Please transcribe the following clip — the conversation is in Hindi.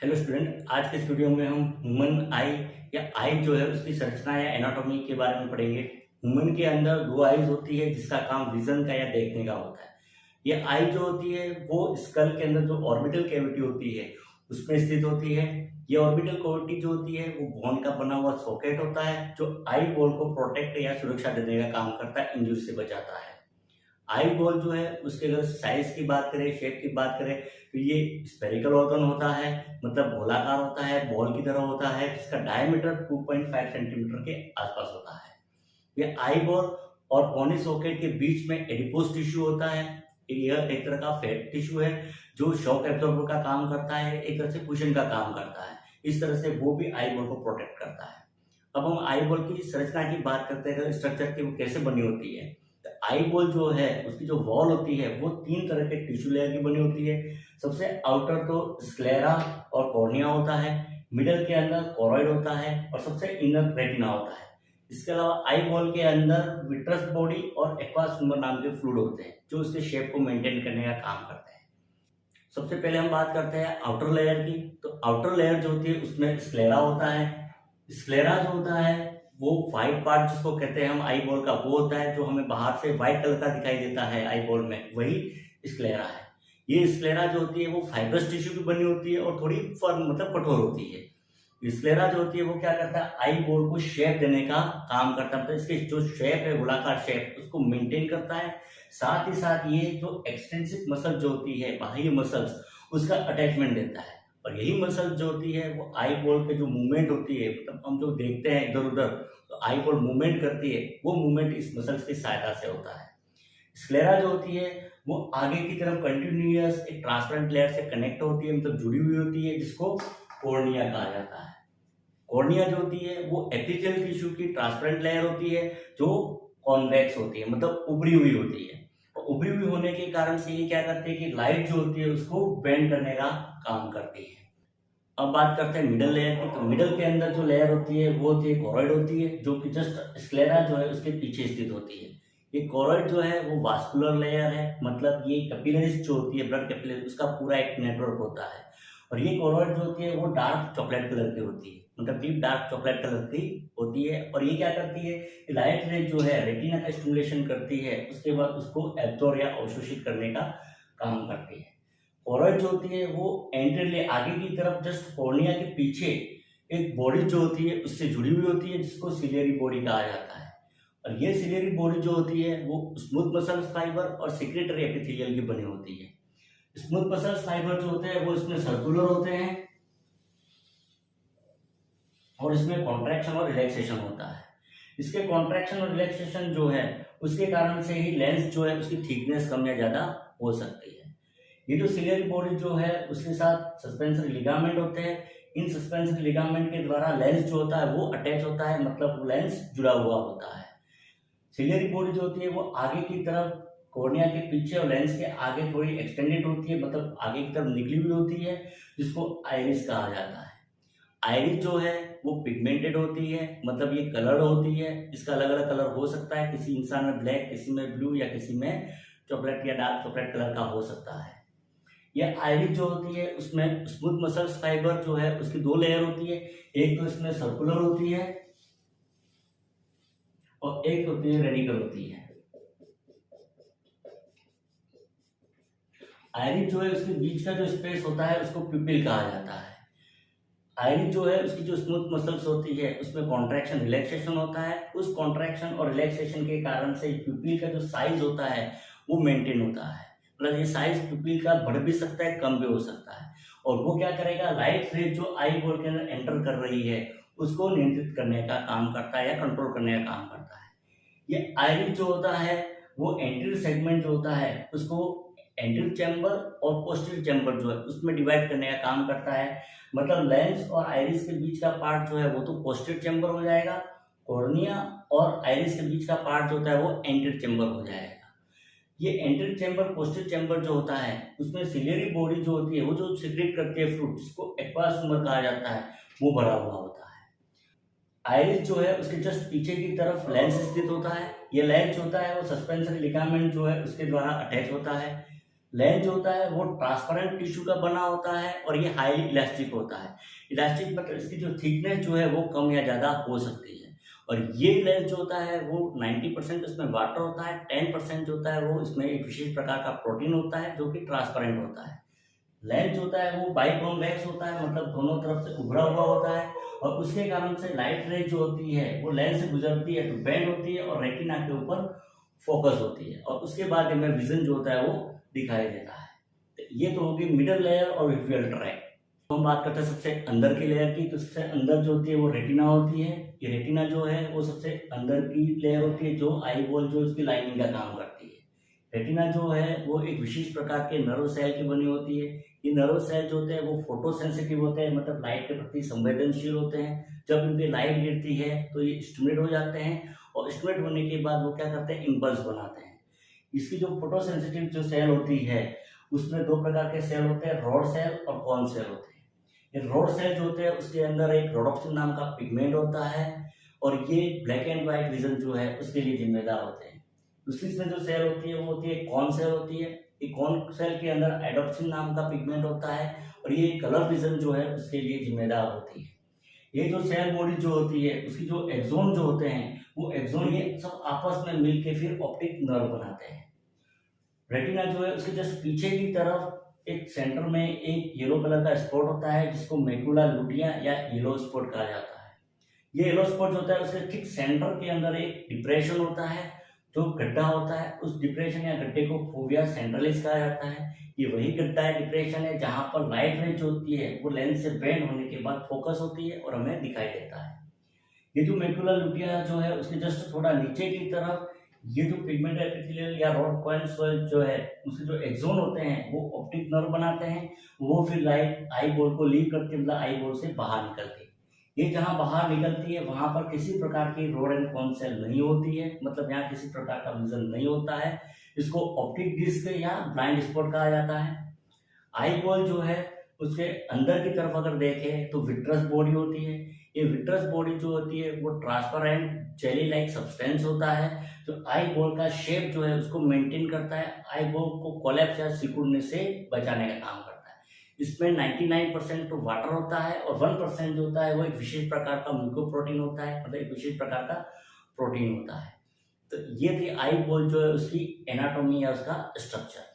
हेलो स्टूडेंट, आज के इस वीडियो में हम ह्यूमन आई या आई जो है उसकी संरचना या एनाटॉमी के बारे में पढ़ेंगे। ह्यूमन के अंदर दो आईज होती है जिसका काम विजन का या देखने का होता है। ये आई जो होती है वो स्कल के अंदर जो ऑर्बिटल कैविटी होती है उसमें स्थित होती है। ये ऑर्बिटल कैविटी जो होती है वो बोन का बना हुआ सॉकेट होता है जो आई बॉल को प्रोटेक्ट या सुरक्षा देने का काम करता है, इंजरी से बचाता है। आई बॉल जो है उसके अगर साइज की बात करें, शेप की बात करें तो ये स्फेरिकल ऑर्गन होता है, मतलब गोलाकार होता है, बॉल की तरह होता है, जिसका डायमीटर 2.5 सेंटीमीटर के आसपास होता है। ये आई बॉल और पोनी सॉकेट के बीच में एडिपोज टिश्यू होता है। यह एक तरह का फैट टिश्यू है जो शॉक एब्जॉर्बर का काम करता है, एक तरह से कुशन का काम करता है। इस तरह से वो भी आई बॉल को प्रोटेक्ट करता है। अब हम आई बॉल की संरचना की बात करते हैं, स्ट्रक्चर की वो कैसे बनी होती है। तो आई बॉल जो है उसकी जो वॉल होती है वो तीन तरह के टिश्यू लेयर की बनी होती है। सबसे आउटर तो स्क्लेरा और कॉर्निया होता है, मिडल के अंदर कोरॉइड होता है और सबसे इनर रेटिना होता है। इसके अलावा आई बॉल के अंदर विट्रस बॉडी और एक्वास ट्यूमर नाम के फ्लूइड होते हैं जो उसके शेप को मेंटेन करने का काम करते हैं। सबसे पहले हम बात करते हैं आउटर लेयर की। तो आउटर लेयर जो होती है उसमें स्क्लेरा होता है। स्क्लेरा जो होता है वो व्हाइट पार्ट जिसको कहते हैं हम आई बॉल का, वो होता है जो हमें बाहर से व्हाइट कलर का दिखाई देता है आई बॉल में, वही स्क्लेरा है। ये स्क्लेरा जो होती है वो फाइब्रस टिश्यू की बनी होती है और थोड़ी फर्म मतलब कठोर होती है। स्क्लेरा जो होती है वो क्या करता है, आई बॉल को शेप देने का काम करता है, मतलब इसके जो शेप है गोलाकार शेप उसको मेंटेन करता है। साथ ही साथ ये जो एक्सटेंसिव मसल जो होती है, बाह्य मसल्स, उसका अटैचमेंट देता है। और यही मसल जो होती है वो आई बॉल पे जो मूवमेंट होती है, मतलब हम जो देखते हैं इधर उधर तो आई बॉल मूवमेंट करती है, वो मूवमेंट इस मसल्स की सहायता से होता है। स्क्लेरा जो होती है वो आगे की तरफ कंटिन्यूअस एक ट्रांसपेरेंट लेयर से कनेक्ट होती है, मतलब जुड़ी हुई होती है, जिसको कॉर्निया कहा जाता है। कॉर्निया जो होती है वो एपिथेलियल टिश्यू की ट्रांसपेरेंट लेयर होती है जो कॉन्वेक्स होती है, मतलब उभरी हुई होती है। और उभरी हुई होने के कारण से ये क्या करती है कि लाइट जो होती है उसको बेंड करने का काम करती है। अब बात करते हैं मिडल लेयर की। तो मिडल के अंदर जो लेयर होती है वो होती है कोरॉइड होती है, जो कि जस्ट स्क्लेरा जो है उसके पीछे स्थित होती है। ये कोरॉइड जो है वो वास्कुलर लेयर है, मतलब ये कैपिलरीज जो होती है, ब्लड कैपिलरी, उसका पूरा एक नेटवर्क होता है। और ये कोरॉइड जो होती है वो डार्क चॉकलेट कलर की होती है, मतलब डीप डार्क चॉकलेट कलर की होती है। और ये क्या करती है, लाइट रे जो है रेटिना का स्टिमुलेशन करती है, उसके बाद उसको एब्जॉर्ब या अवशोषित करने का काम करती है। कोरॉइड जो होती है वो एंटीरियर आगे की तरफ जस्ट कॉर्निया के पीछे एक बॉडी जो होती है उससे जुड़ी हुई होती है, जिसको सिलियरी बॉडी कहा जाता है। और ये सिलियरी बॉडी जो होती है वो स्मूथ मसल फाइबर और सिक्रेटरी एपिथेलियल की बनी होती है। स्मूथ मसल फाइबर जो होते हैं वो इसमें सर्कुलर होते हैं और इसमें कॉन्ट्रैक्शन और रिलैक्सेशन होता है। इसके कॉन्ट्रैक्शन और रिलैक्सेशन जो है उसके कारण से ही लेंस जो है उसकी थिकनेस कम या ज्यादा हो सकती है। ये जो सिलियरी बॉडी जो है उसके साथ सस्पेंसरी लिगामेंट होते हैं। इन सस्पेंसरी लिगामेंट के द्वारा लेंस जो होता है वो अटैच होता है, मतलब लेंस जुड़ा हुआ होता है। सिलियरी बॉडी जो होती है वो आगे की तरफ कॉर्निया के पीछे और लेंस के आगे थोड़ी एक्सटेंडेड होती है, मतलब आगे की तरफ निकली हुई होती है, जिसको आइरिस कहा जाता है। आइरिस जो है वो पिगमेंटेड होती है, मतलब ये कलर्ड होती है। इसका अलग अलग कलर हो सकता है, किसी इंसान में ब्लैक, किसी में ब्लू या किसी में चॉकलेट या डार्क चॉकलेट कलर का हो सकता है। यह आइरिस जो होती है उसमें स्मूथ मसल्स फाइबर जो है उसकी दो लेयर होती है। एक तो इसमें सर्कुलर होती है और एक होती है रेडिकल होती है। आइरिस जो है उसके बीच का जो स्पेस होता है उसको प्यूपिल कहा जाता है। आइरिस जो है उसकी जो स्मूथ मसल्स होती है उसमें कॉन्ट्रैक्शन रिलैक्सेशन होता है। उस कॉन्ट्रैक्शन और रिलैक्सेशन के कारण से प्यूपिल का जो साइज होता है वो मेंटेन होता है, मतलब ये साइज प्यूपिल का बढ़ भी सकता है, कम भी हो सकता है। और वो क्या करेगा, लाइट रे जो आई बॉल के अंदर एंटर कर रही है उसको नियंत्रित करने का काम करता है या कंट्रोल करने का काम करता है। ये आइरिस जो होता है वो एंटीरियर सेगमेंट जो होता है उसको एंटीरियर चैम्बर और पोस्टीरियर चैम्बर जो है उसमें डिवाइड करने का काम करता है। मतलब लेंस और आइरिस के बीच का पार्ट जो है वो तो पोस्टीरियर चैम्बर हो जाएगा, कॉर्निया और आइरिस के बीच का पार्ट जो होता है वो एंटीरियर चैम्बर हो जाएगा। ये एंटीरियर चैम्बर पोस्टीरियर चैम्बर जो होता है उसमें सिलियरी बॉडी जो होती है वो जो सिक्रेट करती है फ्लूइड, जिसको एक्वास ट्यूमर कहा जाता है, वो भरा हुआ होता है। आइरिस जो है उसके जस्ट पीछे की तरफ लेंस स्थित होता है। ये लेंस होता है वो सस्पेंसरी लिगामेंट जो है उसके द्वारा अटैच होता है। लेंस जो होता है वो ट्रांसपेरेंट टिश्यू का बना होता है और ये हाईली इलास्टिक होता है। इलास्टिक मतलब इसकी जो थिकनेस जो है वो कम या ज़्यादा हो सकती है। और ये लेंस जो होता है वो 90% इसमें वाटर होता है, 10% जो होता है वो इसमें एक विशेष प्रकार का प्रोटीन होता है जो कि ट्रांसपेरेंट होता है। लेंस जो होता है वो बाइकॉन्वेक्स होता है, मतलब दोनों तरफ से उभरा हुआ होता है और उसके कारण से लाइट रे जो होती है वो लेंस से गुजरती है तो बेंड होती है और रेटिना के ऊपर फोकस होती है और उसके बाद हमें विजन जो होता है वो दिखाई देता है। तो ये तो होगी मिडल लेयर और विजुअल ट्रैक्ट। तो हम बात करते हैं सबसे अंदर की लेयर की, तो सबसे अंदर जो होती है वो रेटिना होती है। ये रेटिना जो है वो सबसे अंदर की लेयर होती है जो आई बॉल जो उसकी लाइनिंग का काम करती है। रेटिना जो है वो एक विशेष प्रकार के नर्व सेल की बनी होती है। ये नर्व सेल जो होते हैं वो फोटो सेंसिटिव होते हैं, मतलब लाइट के प्रति संवेदनशील होते हैं। जब इन पे लाइट गिरती है तो ये स्टिमुलेट हो जाते हैं और स्टिमुलेट होने के बाद वो क्या करते हैं, इम्पल्स बनाते हैं। इसकी जो फोटो सेंसिटिव जो सेल होती है उसमें दो प्रकार के सेल होते हैं, रॉड सेल और कॉन सेल होते हैं। ये रॉड सेल जो होते हैं उसके अंदर एक रोडोप्सिन नाम का पिगमेंट होता है और ये ब्लैक एंड व्हाइट विजन जो है उसके लिए जिम्मेदार होते हैं। दूसरी इसमें जो सेल होती है वो होती है कॉन सेल होती है। ये कॉन सेल के अंदर एडोप्सिन नाम का पिगमेंट होता है और ये कलर विजन जो है उसके लिए जिम्मेदार होती है। ये जो सेल बॉडी जो होती है उसकी जो एक्सोन जो होते हैं वो एक्सोन ये सब आपस में मिलके फिर ऑप्टिक नर्व बनाते हैं। रेटिना जो है उसके जस्ट पीछे की तरफ एक सेंटर में एक येलो कलर का स्पॉट होता है जिसको मैकुला लुटिया या येलो स्पॉट कहा जाता है। ये येलो स्पॉट जो होता है उसके ठीक सेंटर के अंदर एक डिप्रेशन होता है, जो गड्ढा होता है। उस डिप्रेशन या गड्ढे को फोविया सेंट्रलिस कहा जाता है। ये वही गड्ढा है, डिप्रेशन है, जहां पर लाइट रे जो होती है वो लेंस से बेंड होने के बाद फोकस होती है और हमें दिखाई देता है। ये जो मैकुला लुटिया जो है उसके जस्ट थोड़ा नीचे की तरफ ये जो पिगमेंट एपिथेलियल या रॉड कॉइल सेल जो है उसके जो एक्सोन होते हैं वो ऑप्टिक नर्व बनाते हैं। वो फिर लाइट आई बॉल को लीव करके मतलब आई बॉल से बाहर निकलती है। ये जहाँ बाहर निकलती है वहां पर किसी प्रकार की रोड एंड कॉन सेल नहीं होती है, मतलब यहाँ किसी प्रकार का विजन नहीं होता है। इसको ऑप्टिक डिस्क या ब्लाइंड स्पॉट कहा जाता है। आई बॉल जो है उसके अंदर की तरफ अगर देखें तो विट्रस बॉडी होती है। ये विट्रस बॉडी जो होती है वो ट्रांसपेरेंट जेली लाइक सब्सटेंस होता है जो आई बॉल का शेप जो है उसको मेंटेन करता है, आई बॉल को कोलैप्स या सिकुड़ने से बचाने का काम करता है। इसमें 99% तो वाटर होता है और 1% जो होता है वो एक विशेष प्रकार का म्यूकोप्रोटीन होता है, मतलब एक विशेष प्रकार का प्रोटीन होता है। तो ये थी आई बॉल जो है उसकी एनाटॉमी या उसका स्ट्रक्चर।